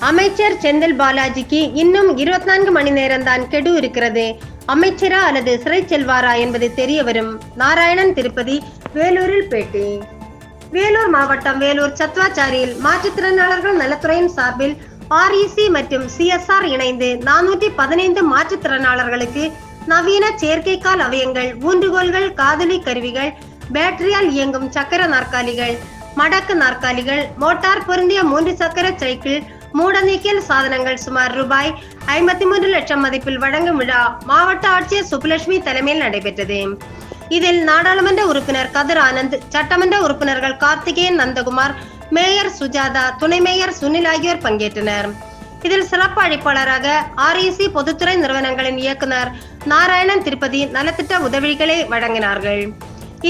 அமைச்சர் செந்தில் பாலாஜிக்கு இன்னும் 24 மணி நேரம் தான் கெடு இருக்கிறது. அமைச்சரா அல்லது சிறை செல்வாரா என்பது தெரிய வரும். நாராயணன் திருப்பதி வேலூரில் பேட்டி. வேலூர் மாவட்டம் வேலூர் சத்வாச்சாரியில் மாற்றுத்திறனாளர்கள் நலத்துறையின் சார்பில் REC மற்றும் CSR இணைந்து 415 மாற்றுத்திறனாளர்களுக்கு நவீன செயற்கைக்கால் அவயங்கள், ஊன்றுகோல்கள், காதலி கருவிகள், பேட்டரியால் இயங்கும் சக்கர நாற்காலிகள், மடக்கு நாற்காலிகள், மோட்டார் பொருந்திய 3 சக்கர சைக்கிள், மூட நீக்கியல் சாதனங்கள் சுமார் ரூபாய் 53 லட்சம் மதிப்பில் வழங்கும் விழா மாவட்ட ஆட்சியர் சுப்புலட்சுமி தலைமையில் நடைபெற்றது. இதில் நாடாளுமன்ற உறுப்பினர் கதிர் ஆனந்த், சட்டமன்ற உறுப்பினர்கள் கார்த்திகேயன், நந்தகுமார், மேயர் சுஜாதா, துணை மேயர் சுனில் ஆகியோர் பங்கேற்றனர். இதில் சிறப்பு அழைப்பாளராக REC பொதுத்துறை நிறுவனங்களின் இயக்குனர் நாராயணன் திருப்பதி நலத்திட்ட உதவிகளை வழங்கினார்கள்.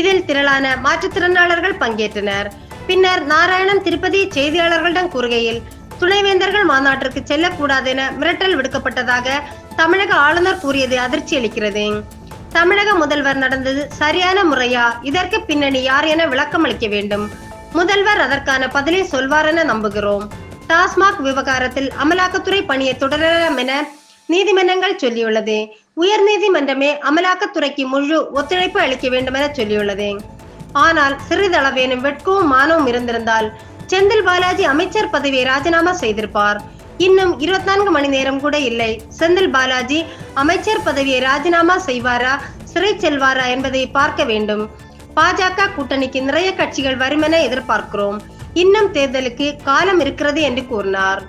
இதில் திரளான மாற்றுத்திறனாளர்கள் பங்கேற்றனர். பின்னர் நாராயணன் திருப்பதி செய்தியாளர்களிடம் கூறுகையில், துணைவேந்தர்கள் மாநாட்டிற்கு செல்லக்கூடாது என மிரட்டல் விடுக்கப்பட்டதாக தமிழக ஆளுநர் கூறியது அதிர்ச்சி அளிக்கிறது. தமிழக முதல்வர் நடந்தது சரியான முறையா? இதற்கு பின்னணி யார் என விளக்கம் அளிக்க வேண்டும். முதல்வர் அதற்கான பதிலை சொல்வார் என நம்புகிறோம். டாஸ்மாக் விவகாரத்தில் அமலாக்கத்துறை பணியை தொடரலாம் என நீதிமன்றங்கள் சொல்லியுள்ளது. உயர் நீதிமன்றமே அமலாக்கத்துறைக்கு முழு ஒத்துழைப்பு அளிக்க வேண்டும் என சொல்லியுள்ளது. ஆனால் சிறிதளவேனும் வெட்கവും மானவும் இருந்திருந்தால் செந்தில் பாலாஜி அமைச்சர் பதவியை ராஜினாமா செய்திருப்பார். இன்னும் 24 மணி நேரம் கூட இல்லை. செந்தில் பாலாஜி அமைச்சர் பதவியை ராஜினாமா செய்வாரா, சிறை செல்வாரா என்பதை பார்க்க வேண்டும். பாஜக கூட்டணிக்கு நிறைய கட்சிகள் வரும் என எதிர்பார்க்கிறோம். இன்னும் தேர்தலுக்கு காலம் இருக்கிறது என்று கூறினார்.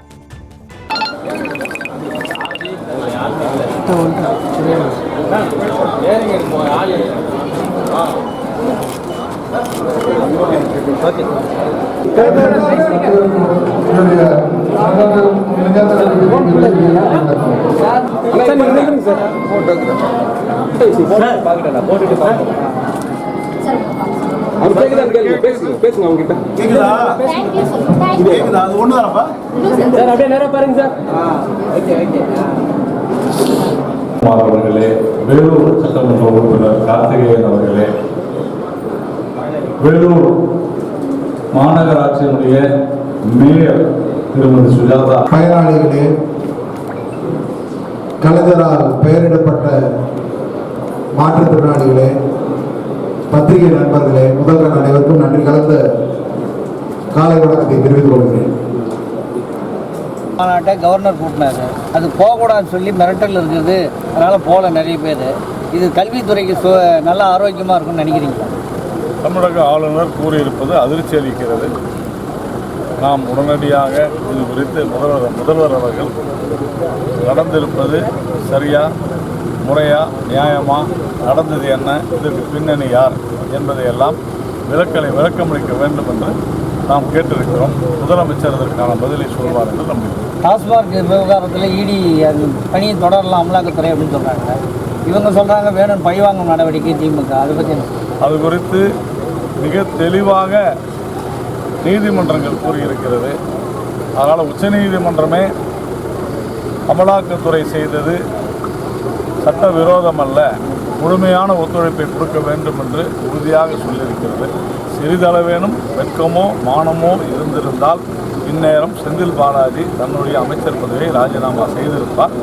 அவர்களே, வேலூர் சட்டமன்ற உறுப்பினர் கார்த்திகேயன் அவர்களே, வேலூர் மாநகராட்சியினுடைய மேயர் திருமதி சுஜாதா, பயனாளிகளே, கலைஞரால் பெயரிடப்பட்ட மாற்றுத்திறனாளிகளே, பத்திரிகை நண்பர்களே, முதல்வர் அனைவருக்கும் நன்றி கலந்த காலை வணக்கத்தை தெரிவித்துக் கொள்கிறேன். மாநாட்டை கவர்னர் கூட்டினாரு, அது போகக்கூடாதுன்னு சொல்லி மிரட்டல் இருக்குது. அதனால போல நிறைய பேர். இது கல்வித்துறைக்கு நல்ல ஆரோக்கியமாக இருக்கும்னு நினைக்கிறீங்களா? தமிழக ஆளுநர் கூறியிருப்பது அதிர்ச்சி அளிக்கிறது. நாம் உடனடியாக இது குறித்து முதல்வர் அவர்கள் நடந்திருப்பது சரியா, முறையா, நியாயமா, நடந்தது என்ன, இதற்கு பின்னணி யார் என்பதையெல்லாம் விளக்கமளிக்க வேண்டும் என்று நாம் கேட்டிருக்கிறோம். முதலமைச்சர் அதற்கான பதிலை சொல்வார் என்று நம்புகிறோம். டாஸ்மாக் விவகாரத்தில் ED பணியை தொடரலாம் அமலாக்கத்துறை அப்படின்னு சொல்கிறாங்க. இவங்க சொல்கிறாங்க வேணும் பழிவாங்கும் நடவடிக்கை திமுக. அதை பற்றி அது குறித்து மிக தெளிவாக நீதிமன்றங்கள் கூறியிருக்கிறது. அதனால் உச்சநீதிமன்றமே அமலாக்கத்துறை செய்தது சட்டவிரோதம் அல்ல, முழுமையான ஒத்துழைப்பை கொடுக்க வேண்டும் என்று உறுதியாக சொல்லியிருக்கிறது. சிறிதளவேனும் வெட்கமோ மானமோ இருந்திருந்தால் இந்நேரம் செந்தில் பாலாஜி தன்னுடைய அமைச்சர் பதவியை ராஜினாமா செய்திருப்பார்.